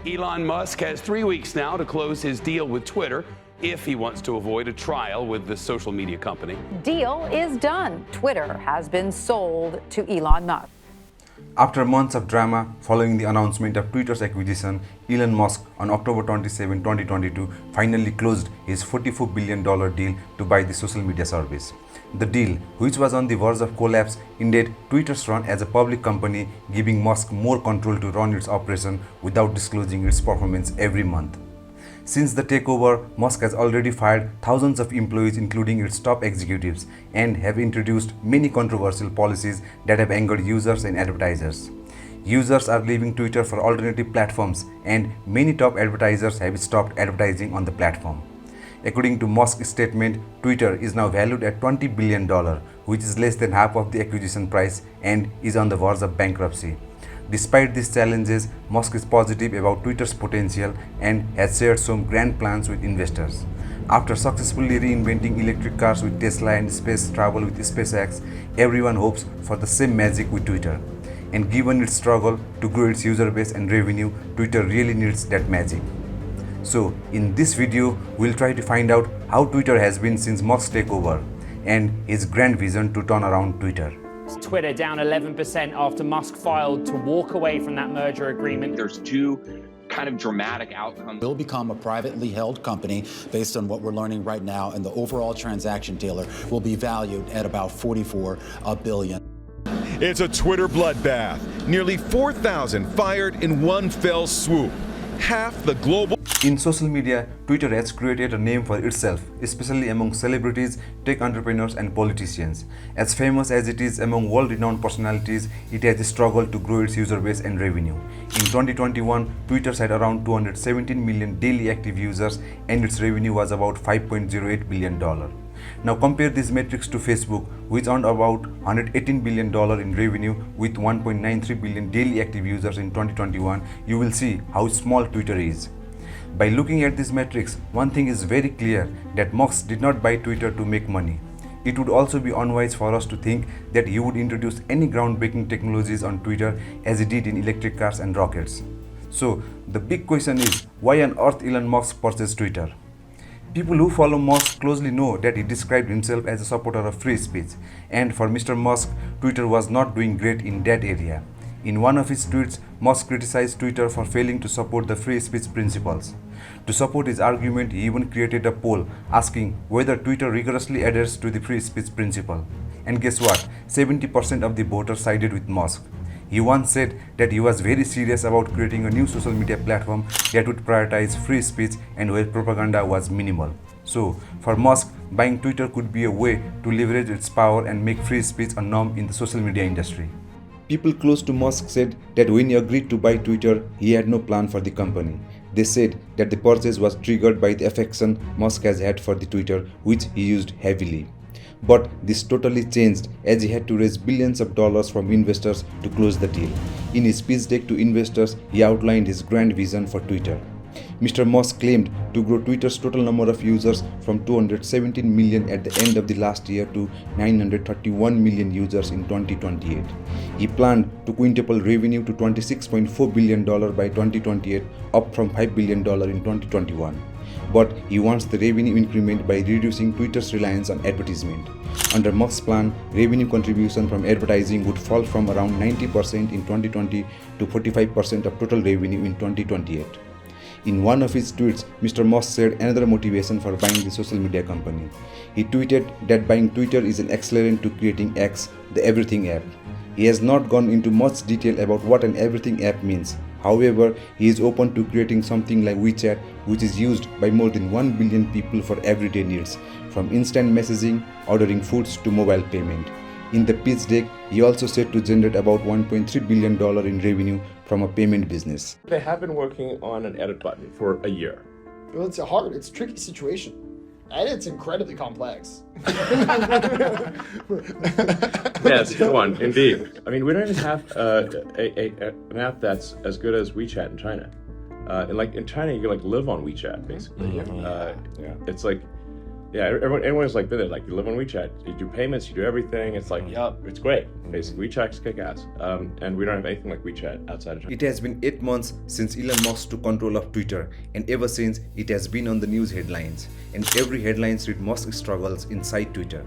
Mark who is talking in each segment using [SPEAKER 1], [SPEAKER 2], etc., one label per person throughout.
[SPEAKER 1] Elon Musk has 3 weeks now to close his deal with Twitter if he wants to avoid a trial with the social media company.
[SPEAKER 2] Deal is done. Twitter has been sold to Elon Musk.
[SPEAKER 3] After months of drama following the announcement of Twitter's acquisition, Elon Musk on October 27, 2022 finally closed his $44 billion deal to buy the social media service. The deal, which was on the verge of collapse, ended Twitter's run as a public company, giving Musk more control to run its operation without disclosing its performance every month. Since the takeover, Musk has already fired thousands of employees, including its top executives, and have introduced many controversial policies that have angered users and advertisers. Users are leaving Twitter for alternative platforms, and many top advertisers have stopped advertising on the platform. According to Musk's statement, Twitter is now valued at $20 billion, which is less than half of the acquisition price and is on the verge of bankruptcy. Despite these challenges, Musk is positive about Twitter's potential and has shared some grand plans with investors. After successfully reinventing electric cars with Tesla and space travel with SpaceX, everyone hopes for the same magic with Twitter. And given its struggle to grow its user base and revenue, Twitter really needs that magic. So, in this video, we'll try to find out how Twitter has been since Musk's takeover and his grand vision to turn around Twitter.
[SPEAKER 4] Twitter down 11% after Musk filed to walk away from that merger agreement.
[SPEAKER 5] There's two kind of dramatic outcomes.
[SPEAKER 6] Will become a privately held company based on what we're learning right now, and the overall transaction, Taylor, will be valued at about $44 billion.
[SPEAKER 7] It's a Twitter bloodbath. Nearly 4,000 fired in one fell swoop. Half the global.
[SPEAKER 3] In social media, Twitter has created a name for itself, especially among celebrities, tech entrepreneurs, and politicians. As famous as it is among world-renowned personalities, it has struggled to grow its user base and revenue. In 2021, Twitter had around 217 million daily active users, and its revenue was about $5.08 billion. Now compare these metrics to Facebook, which earned about $118 billion in revenue with 1.93 billion daily active users in 2021. You will see how small Twitter is. By looking at these metrics, one thing is very clear, that Musk did not buy Twitter to make money. It would also be unwise for us to think that he would introduce any groundbreaking technologies on Twitter as he did in electric cars and rockets. So the big question is, why on earth Elon Musk purchased Twitter? People who follow Musk closely know that he described himself as a supporter of free speech, and for Mr. Musk, Twitter was not doing great in that area. In one of his tweets, Musk criticized Twitter for failing to support the free speech principles. To support his argument, he even created a poll asking whether Twitter rigorously adheres to the free speech principle. And guess what? 70% of the voters sided with Musk. He once said that he was very serious about creating a new social media platform that would prioritize free speech and where propaganda was minimal. So, for Musk, buying Twitter could be a way to leverage its power and make free speech a norm in the social media industry. People close to Musk said that when he agreed to buy Twitter, he had no plan for the company. They said that the purchase was triggered by the affection Musk has had for the Twitter, which he used heavily. But this totally changed as he had to raise billions of dollars from investors to close the deal. In his pitch deck to investors, he outlined his grand vision for Twitter. Mr. Musk claimed to grow Twitter's total number of users from 217 million at the end of the last year to 931 million users in 2028. He planned to quintuple revenue to $26.4 billion by 2028, up from $5 billion in 2021. But he wants the revenue increment by reducing Twitter's reliance on advertisement. Under Musk's plan, revenue contribution from advertising would fall from around 90% in 2020 to 45% of total revenue in 2028. In one of his tweets, Mr. Musk shared another motivation for buying the social media company. He tweeted that buying Twitter is an accelerant to creating X, the everything app. He has not gone into much detail about what an everything app means. However, he is open to creating something like WeChat, which is used by more than 1 billion people for everyday needs, from instant messaging, ordering foods to mobile payment. In the pitch deck, he also said to generate about $1.3 billion in revenue from a payment business.
[SPEAKER 8] They have been working on an edit button for a year.
[SPEAKER 9] Well, it's a tricky situation. And it's incredibly complex.
[SPEAKER 8] Yes, good one, indeed. I mean, we don't even have an app that's as good as WeChat in China. And like in China, you can like live on WeChat basically. It's like Yeah, everyone's like, been there, like, you live on WeChat, you do payments, you do everything. It's like, yeah, it's great. Basically, WeChat's kick ass. And we don't have anything like WeChat outside of China.
[SPEAKER 3] It has been 8 months since Elon Musk took control of Twitter, and ever since it has been on the news headlines. And every headlines read Musk's struggles inside Twitter.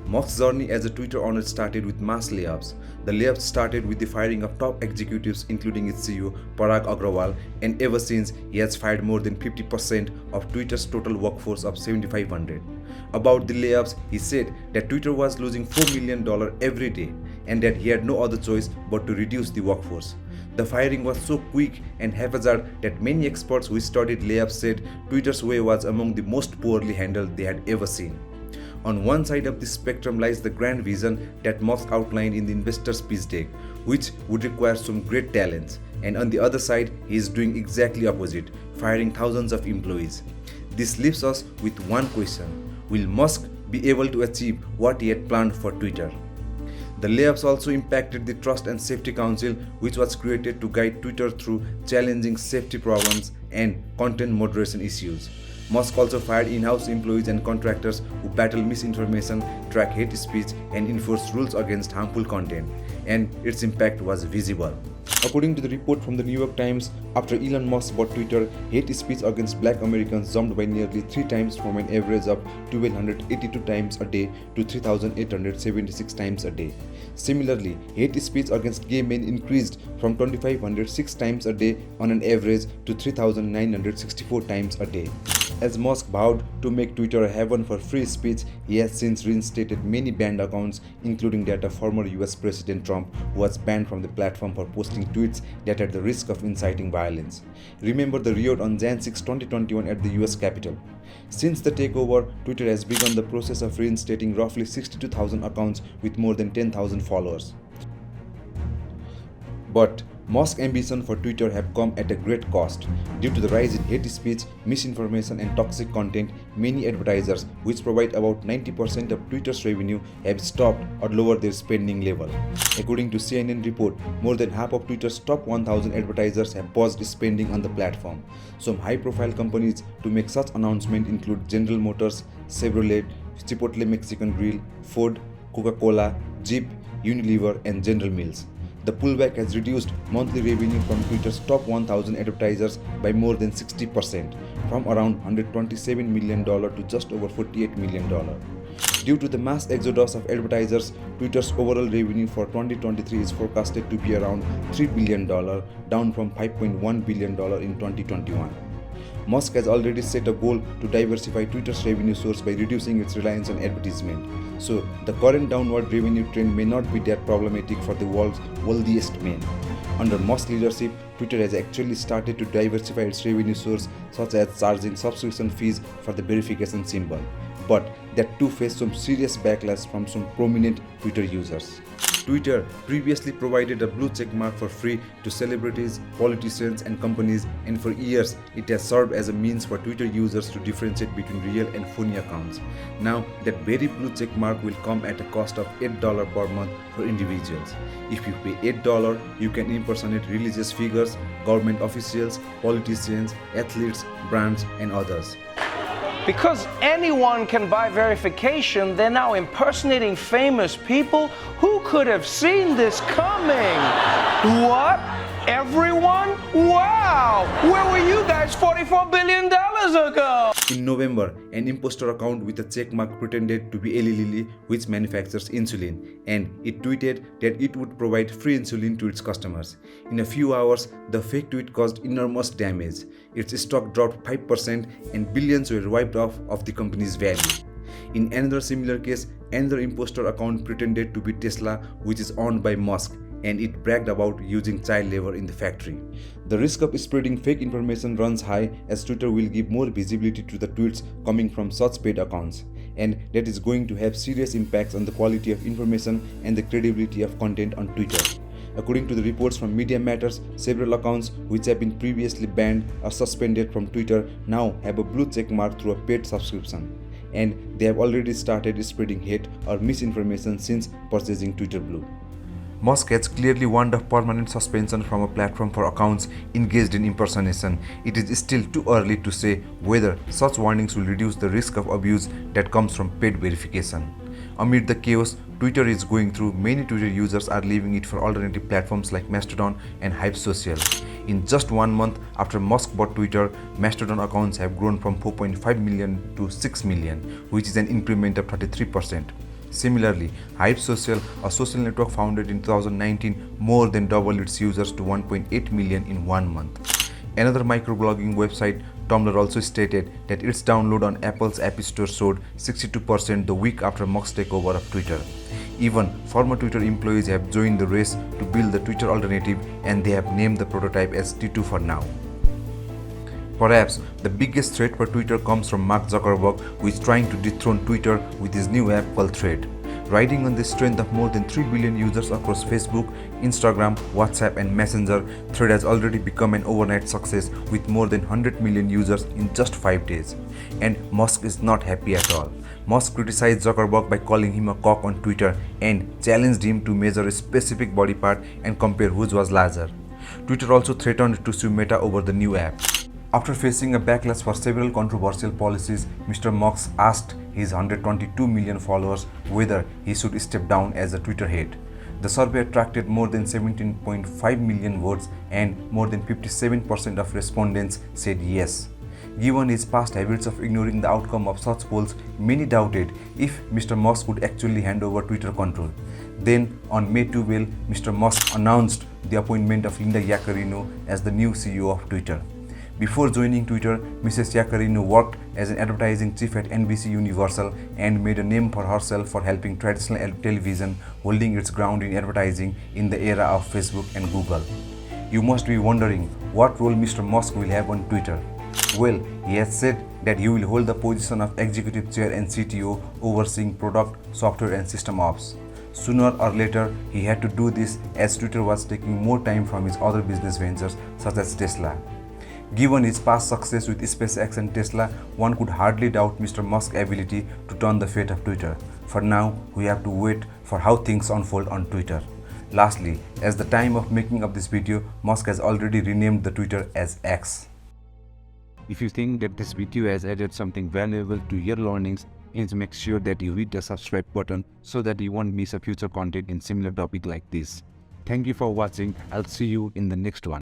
[SPEAKER 3] Musk's journey as a Twitter owner started with mass layoffs. The layoffs started with the firing of top executives, including its CEO Parag Agrawal, and ever since he has fired more than 50% of Twitter's total workforce of 7,500. About the layoffs, he said that Twitter was losing $4 million every day and that he had no other choice but to reduce the workforce. The firing was so quick and haphazard that many experts who studied layoffs said Twitter's way was among the most poorly handled they had ever seen. On one side of the spectrum lies the grand vision that Musk outlined in the investor's pitch deck, which would require some great talents. And on the other side, he is doing exactly opposite, firing thousands of employees. This leaves us with one question: will Musk be able to achieve what he had planned for Twitter? The layoffs also impacted the Trust and Safety Council, which was created to guide Twitter through challenging safety problems and content moderation issues. Musk also fired in-house employees and contractors who battle misinformation, track hate speech, and enforce rules against harmful content, and its impact was visible. According to the report from the New York Times, after Elon Musk bought Twitter, hate speech against black Americans jumped by nearly 3 times from an average of 1,282 times a day to 3,876 times a day. Similarly, hate speech against gay men increased from 2,506 times a day on an average to 3,964 times a day. As Musk vowed to make Twitter a haven for free speech, he has since reinstated many banned accounts, including that of former US President Trump, who was banned from the platform for posting tweets that had the risk of inciting violence. Remember the riot on Jan 6, 2021 at the US Capitol. Since the takeover, Twitter has begun the process of reinstating roughly 62,000 accounts with more than 10,000 followers. But Musk's ambition for Twitter have come at a great cost. Due to the rise in hate speech, misinformation, and toxic content, many advertisers, which provide about 90% of Twitter's revenue, have stopped or lowered their spending level. According to CNN report, more than half of Twitter's top 1,000 advertisers have paused spending on the platform. Some high-profile companies to make such announcements include General Motors, Chevrolet, Chipotle Mexican Grill, Ford, Coca-Cola, Jeep, Unilever, and General Mills. The pullback has reduced monthly revenue from Twitter's top 1,000 advertisers by more than 60%, from around $127 million to just over $48 million. Due to the mass exodus of advertisers, Twitter's overall revenue for 2023 is forecasted to be around $3 billion, down from $5.1 billion in 2021. Musk has already set a goal to diversify Twitter's revenue source by reducing its reliance on advertisement. So, the current downward revenue trend may not be that problematic for the world's wealthiest men. Under Musk's leadership, Twitter has actually started to diversify its revenue source, such as charging subscription fees for the verification symbol. But that too faced some serious backlash from some prominent Twitter users. Twitter previously provided a blue check mark for free to celebrities, politicians, and companies, and for years it has served as a means for Twitter users to differentiate between real and phony accounts. Now, that very blue check mark will come at a cost of $8 per month for individuals. If you pay $8, you can impersonate religious figures, government officials, politicians, athletes, brands, and others.
[SPEAKER 10] Because anyone can buy verification, they're now impersonating famous people. Who could have seen this coming? What? Everyone? Wow! Where were you guys $44 billion ago?
[SPEAKER 3] In November, an imposter account with a checkmark pretended to be Eli Lilly, which manufactures insulin, and it tweeted that it would provide free insulin to its customers. In a few hours, the fake tweet caused enormous damage. Its stock dropped 5% and billions were wiped off of the company's value. In another similar case, another imposter account pretended to be Tesla, which is owned by Musk, and it bragged about using child labor in the factory. The risk of spreading fake information runs high, as Twitter will give more visibility to the tweets coming from such paid accounts, and that is going to have serious impacts on the quality of information and the credibility of content on Twitter. According to the reports from Media Matters, several accounts which have been previously banned or suspended from Twitter now have a blue check mark through a paid subscription, and they have already started spreading hate or misinformation since purchasing Twitter Blue. Musk has clearly warned of permanent suspension from a platform for accounts engaged in impersonation. It is still too early to say whether such warnings will reduce the risk of abuse that comes from paid verification. Amid the chaos Twitter is going through, many Twitter users are leaving it for alternative platforms like Mastodon and Hype Social. In just 1 month after Musk bought Twitter, Mastodon accounts have grown from 4.5 million to 6 million, which is an increment of 33%. Similarly, Hype Social, a social network founded in 2019, more than doubled its users to 1.8 million in 1 month. Another microblogging website, Tumblr, also stated that its download on Apple's App Store soared 62% the week after Musk's takeover of Twitter. Even former Twitter employees have joined the race to build the Twitter alternative, and they have named the prototype as T2 for now. Perhaps the biggest threat for Twitter comes from Mark Zuckerberg, who is trying to dethrone Twitter with his new app called Thread. Riding on the strength of more than 3 billion users across Facebook, Instagram, WhatsApp and Messenger, Thread has already become an overnight success with more than 100 million users in just 5 days. And Musk is not happy at all. Musk criticized Zuckerberg by calling him a cock on Twitter and challenged him to measure a specific body part and compare whose was larger. Twitter also threatened to sue Meta over the new app. After facing a backlash for several controversial policies, Mr. Musk asked his 122 million followers whether he should step down as a Twitter head. The survey attracted more than 17.5 million votes, and more than 57% of respondents said yes. Given his past habits of ignoring the outcome of such polls, many doubted if Mr. Musk would actually hand over Twitter control. Then, on May 12, Mr. Musk announced the appointment of Linda Yaccarino as the new CEO of Twitter. Before joining Twitter, Mrs. Yaccarino worked as an advertising chief at NBC Universal and made a name for herself for helping traditional television holding its ground in advertising in the era of Facebook and Google. You must be wondering what role Mr. Musk will have on Twitter. Well, he has said that he will hold the position of executive chair and CTO, overseeing product, software and system ops. Sooner or later, he had to do this as Twitter was taking more time from his other business ventures such as Tesla. Given his past success with SpaceX and Tesla, one could hardly doubt Mr. Musk's ability to turn the fate of Twitter. For now, we have to wait for how things unfold on Twitter. Lastly, as the time of making of this video, Musk has already renamed the Twitter as X.
[SPEAKER 11] If you think that this video has added something valuable to your learnings, please make sure that you hit the subscribe button so that you won't miss a future content in similar topic like this. Thank you for watching. I'll see you in the next one.